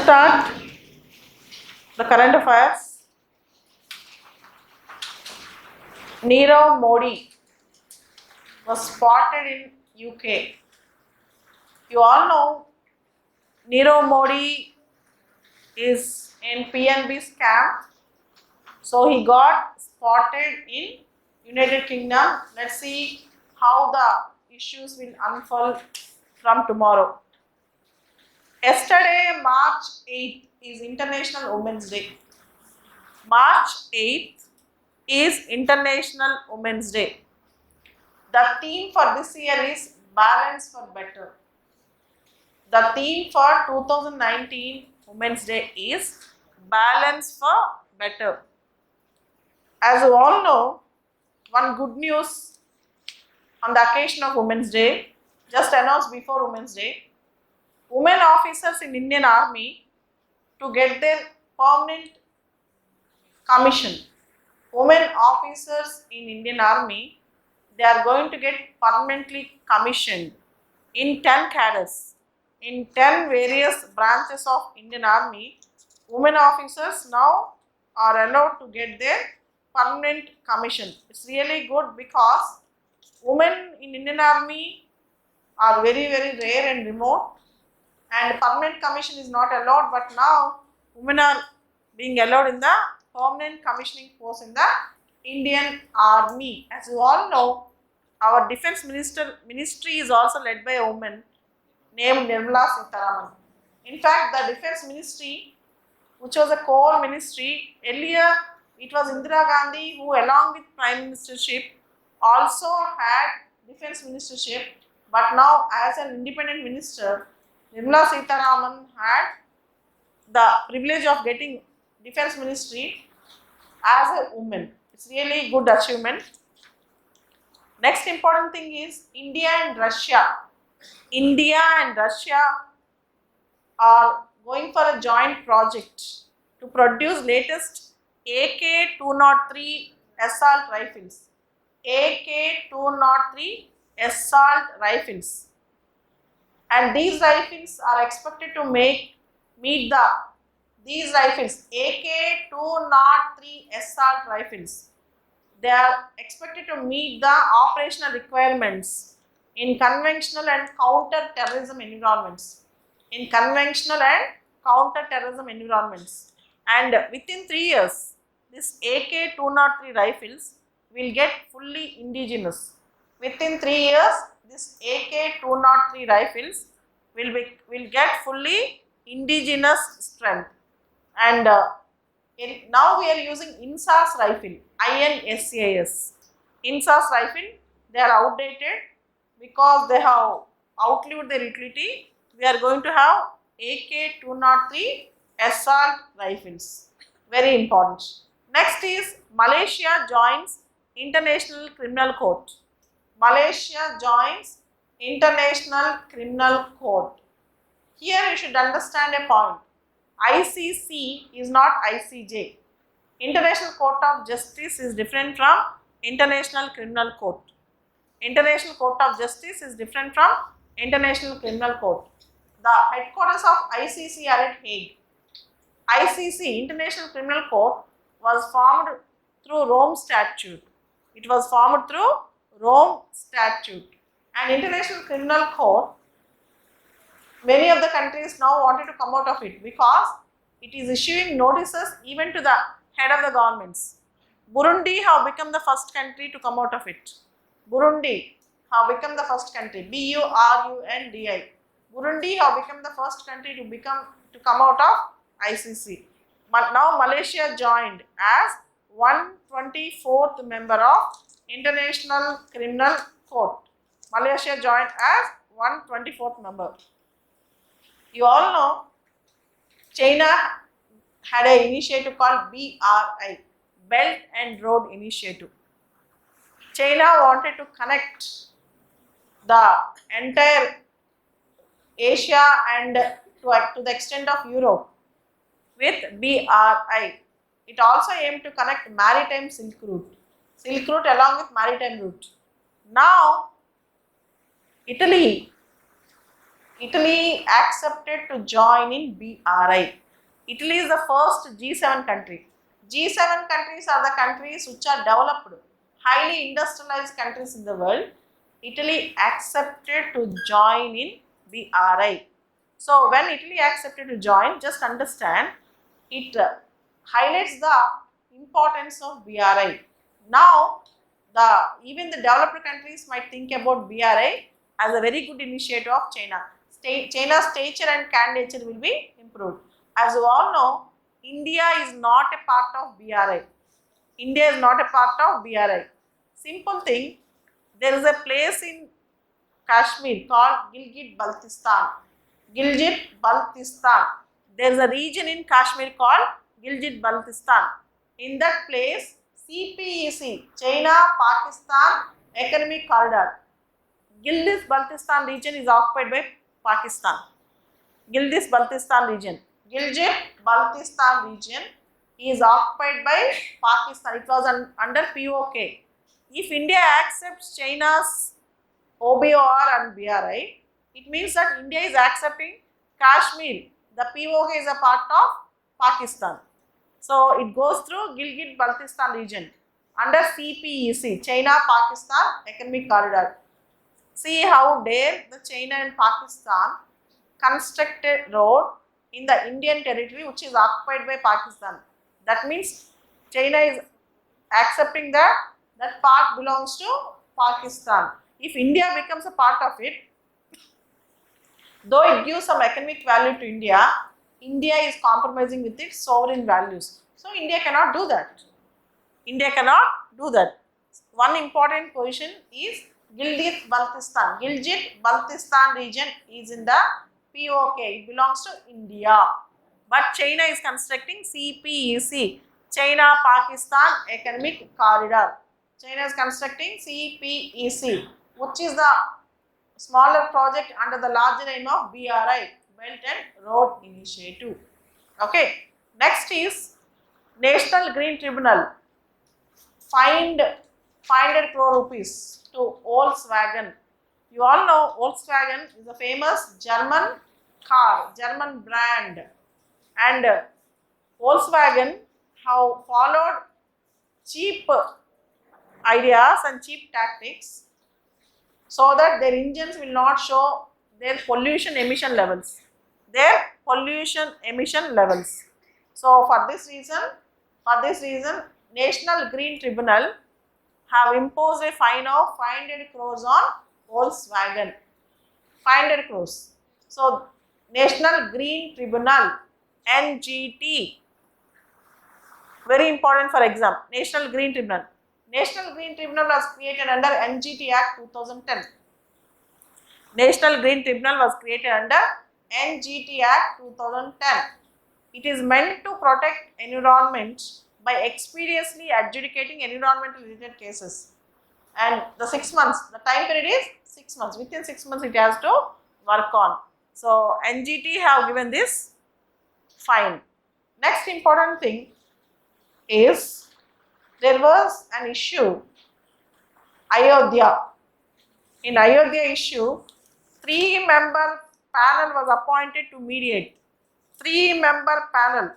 start the current affairs. Nirav Modi was spotted in UK. You all know Nirav Modi is in PNB scam. So he got spotted in United Kingdom. Let's see how the issues will unfold from tomorrow. Yesterday, March 8th, is International Women's Day. March 8th is International Women's Day. The theme for this year is Balance for Better. The theme for 2019 Women's Day is Balance for Better. As you all know, one good news on the occasion of Women's Day, just announced before Women's Day, women officers in Indian Army to get their permanent commission. Women officers in Indian Army, they are going to get permanently commissioned in 10 cadres. In 10 various branches of Indian Army, women officers now are allowed to get their permanent commission. It's really good because women in Indian Army are very rare and remote, and permanent commission is not allowed, but now women are being allowed in the permanent commissioning post in the Indian Army. As you all know, our defense ministry is also led by a woman named Nirmala Sitharaman. In fact, the defense ministry, which was a core ministry, earlier it was Indira Gandhi who, along with prime ministership, also had defense ministership, but now as an independent minister, Nirmala Sitharaman had the privilege of getting defense ministry as a woman. It's really good achievement. Next important thing is India and Russia. India and Russia are going for a joint project to produce latest AK-203 assault rifles. AK-203 assault rifles. And these rifles are expected to meet these rifles, AK-203 assault rifles. They are expected to meet the operational requirements in conventional and counter-terrorism environments. And within 3 years, this AK-203 rifles will get fully indigenous. Within 3 years, this AK-203 rifles will get fully indigenous strength. And now we are using INSAS rifle, INSAS. INSAS rifle, they are outdated because they have outlived their utility. We are going to have AK-203 assault rifles. Very important. Next is Malaysia joins International Criminal Court. Malaysia joins International Criminal Court. Here you should understand a point. ICC is not ICJ. International Court of Justice is different from International Criminal Court. International Court of Justice is different from International Criminal Court. The headquarters of ICC are at Hague. ICC, International Criminal Court, was formed through Rome Statute. It was formed through Rome Statute. And International Criminal Court, many of the countries now wanted to come out of it because it is issuing notices even to the head of the governments. Burundi have become the first country to come out of it. Burundi have become the first country. BURUNDI. Burundi have become the first country to come out of ICC. But now Malaysia joined as 124th member of International Criminal Court. Malaysia joined as 124th member. You all know China had an initiative called BRI, Belt and Road Initiative. China wanted to connect the entire Asia and to the extent of Europe with BRI. It also aimed to connect maritime Silk Route along with maritime route. Now, Italy Italy accepted to join in BRI. Italy is the first G7 country. G7 countries are the countries which are developed, highly industrialized countries in the world. Italy accepted to join in BRI. So when Italy accepted to join, just understand it highlights the importance of BRI. Now, even the developed countries might think about BRI as a very good initiative of China. China's stature and candidature will be improved. As you all know, India is not a part of BRI. India is not a part of BRI. Simple thing, there is a place in Kashmir called Gilgit-Baltistan. Gilgit-Baltistan. There is a region in Kashmir called Gilgit-Baltistan. In that place, CPEC, China-Pakistan Economic Corridor. Gilgit-Baltistan region is occupied by Pakistan. Gilgit-Baltistan region. Gilgit-Baltistan region is occupied by Pakistan. It was under POK. If India accepts China's OBOR and BRI, it means that India is accepting Kashmir. The POK is a part of Pakistan. So it goes through Gilgit-Baltistan region under CPEC, China-Pakistan Economic Corridor. See how there the China and Pakistan constructed road in the Indian territory which is occupied by Pakistan. That means China is accepting that part belongs to Pakistan. If India becomes a part of it, though it gives some economic value to India, India is compromising with its sovereign values. So India cannot do that. India cannot do that. One important position is Gilgit-Baltistan. Gilgit-Baltistan region is in the POK. It belongs to India. But China is constructing CPEC, China-Pakistan Economic Corridor. China is constructing CPEC, which is the smaller project under the larger name of BRI, Belt and Road Initiative. Okay. Next is National Green Tribunal fined 500 crore rupees to Volkswagen. You all know Volkswagen is a famous German car, German brand, and Volkswagen have followed cheap ideas and cheap tactics so that their engines will not show their pollution emission levels. So for this reason, National Green Tribunal have imposed a fine of 500 crores on Volkswagen. 500 crores. So National Green Tribunal, NGT, very important for exam. National Green Tribunal. National Green Tribunal was created under NGT Act 2010. National Green Tribunal was created under NGT Act 2010. It is meant to protect environment by expeditiously adjudicating environmental related cases. And the 6 months, the time period is 6 months. Within 6 months it has to work on. So NGT have given this fine. Next important thing is there was an issue, Ayodhya. In Ayodhya issue, 3-member panel was appointed to mediate. 3-member panel,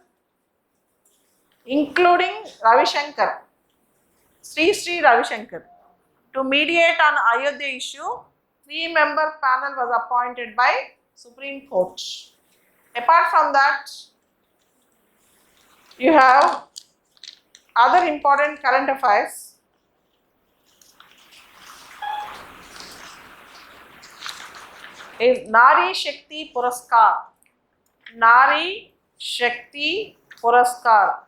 including Ravi Shankar, Sri Ravi Shankar, to mediate on Ayodhya issue. 3-member panel was appointed by Supreme Court. Apart from that, you have other important current affairs. Is Nari Shakti Puraskar. Nari Shakti Puraskar.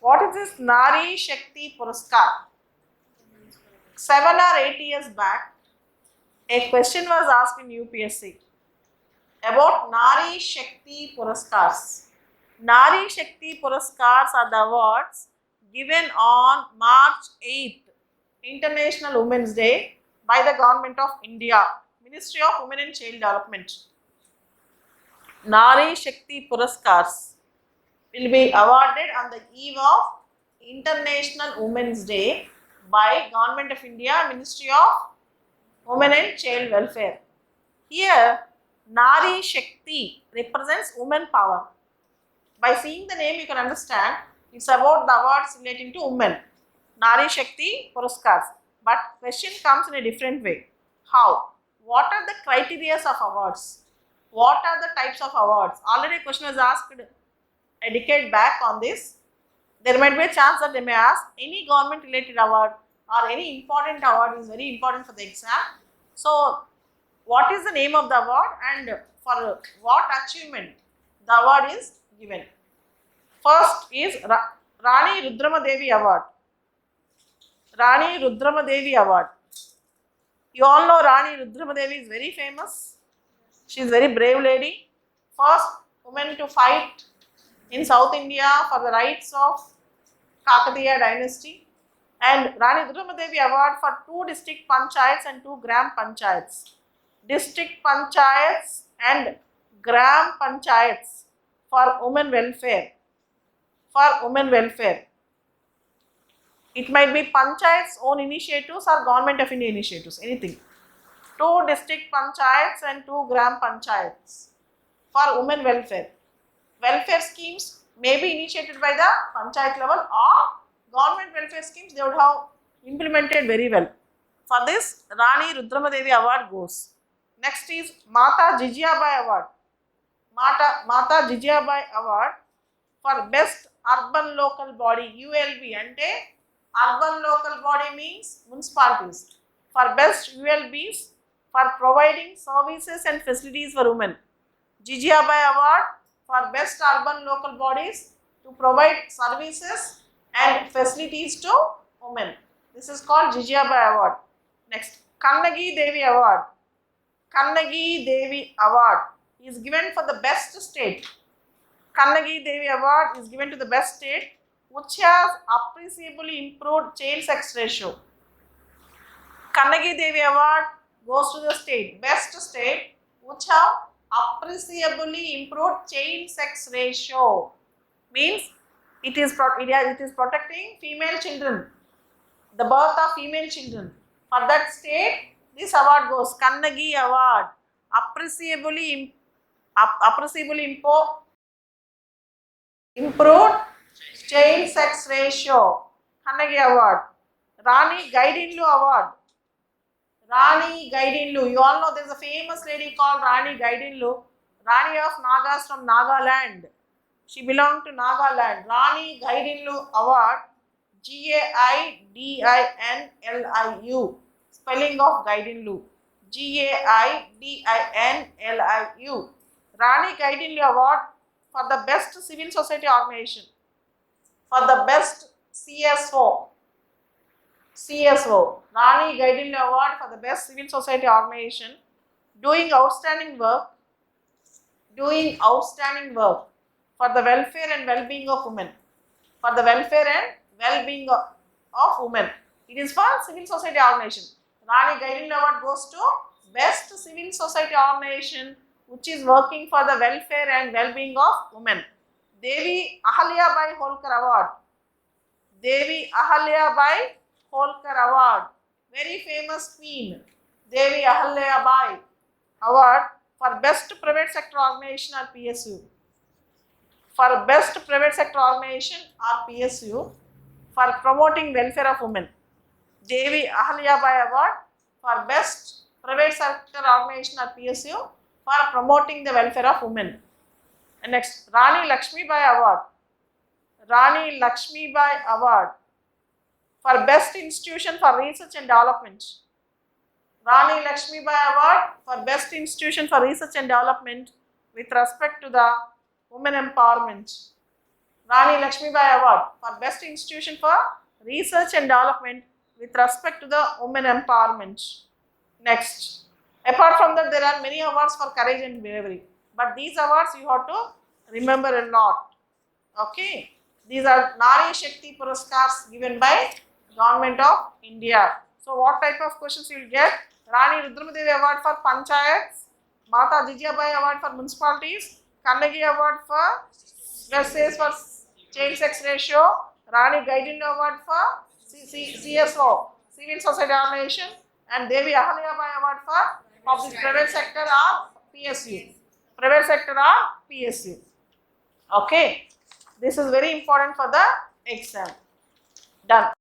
What is this Nari Shakti Puraskar? 7 or 8 years back, a question was asked in UPSC about Nari Shakti Puraskars. Nari Shakti Puraskars are the awards given on March 8th, International Women's Day, by the Government of India, Ministry of Women and Child Development. Nari Shakti Puraskars will be awarded on the eve of International Women's Day by Government of India, Ministry of Women and Child Welfare. Here, Nari Shakti represents women power. By seeing the name, you can understand it's about the awards relating to women. Nari Shakti Puraskars. But question comes in a different way. How? What are the criteria of awards? What are the types of awards? Already a question was asked a decade back on this. There might be a chance that they may ask any government related award or any important award is very important for the exam. So, what is the name of the award and for what achievement the award is given? First is Rani Rudramadevi Award. Rani Rudramadevi Award. You all know Rani Rudramadevi is very famous. She is very brave lady. First woman to fight in South India for the rights of Kakatiya dynasty. And Rani Rudramadevi Award for 2 district panchayats and 2 gram panchayats. District panchayats and gram panchayats for women welfare. For women welfare. It might be panchayats own initiatives or government of India initiatives, anything. 2 district panchayats and 2 gram panchayats for women welfare. Welfare schemes may be initiated by the panchayat level or government welfare schemes they would have implemented very well. For this, Rani Rudramadevi Award goes. Next is Mata Jijiyabai Award. Mata Jijiyabai Award for Best Urban Local Body, ULB ante urban local body means municipalities. For best ULBs for providing services and facilities for women. Jijiyabai Award for best urban local bodies to provide services and facilities to women. This is called Jijiyabai Award. Next, Kannagi Devi Award. Kannagi Devi Award is given for the best state. Kannagi Devi Award is given to the best state which has appreciably improved child sex ratio. Kannagi Devi Award goes to the state, best state which have appreciably improved child sex ratio. Means it is protecting female children, the birth of female children. For that state, this award goes Kannagi Award, appreciably improved child sex ratio. Kannagi Award. Rani Gaidinlu Award. Rani Gaidinlu. You all know there is a famous lady called Rani Gaidinlu, Rani of Nagas from Nagaland. She belonged to Nagaland. Rani Gaidinlu Award, Gaidinliu. Spelling of Gaidinlu. Gaidinliu. Rani Gaidinlu Award for the best civil society organization. For the best CSO. Rani Gaidinlu Award for the best civil society organization doing outstanding work for the welfare and well-being of women. For the welfare and well-being of women. It is for civil society organization. Rani Gaidinlu Award goes to best civil society organization which is working for the welfare and well-being of women. Devi Ahalyabai Holkar Award. Devi Ahalyabai Holkar Award. Very famous queen. Devi Ahalyabai Award for best private sector organization or PSU. For best private sector organization or PSU for promoting welfare of women. Devi Ahalyabai Award for best private sector organization or PSU for promoting the welfare of women. And next, Rani Lakshmibai Award. Rani Lakshmibai Award for best institution for research and development. Rani Lakshmibai Award for best institution for research and development with respect to the women empowerment. Rani Lakshmibai Award for best institution for research and development with respect to the women empowerment. Next, apart from that, there are many awards for courage and bravery, but these awards you have to remember a lot. Okay, these are Nari Shakti Puraskars given by Government of India. So, what type of questions you will get? Rani Rudramadevi Award for Panchayats, Mata Jijiyabai Award for municipalities, Kannagi Award for for child sex ratio, Rani Gaidinlu Award for CSO, Civil Society Organization, and Devi Ahalyabai Award for public private sector or PSU. Private sector or PSU. Okay. This is very important for the exam. Done.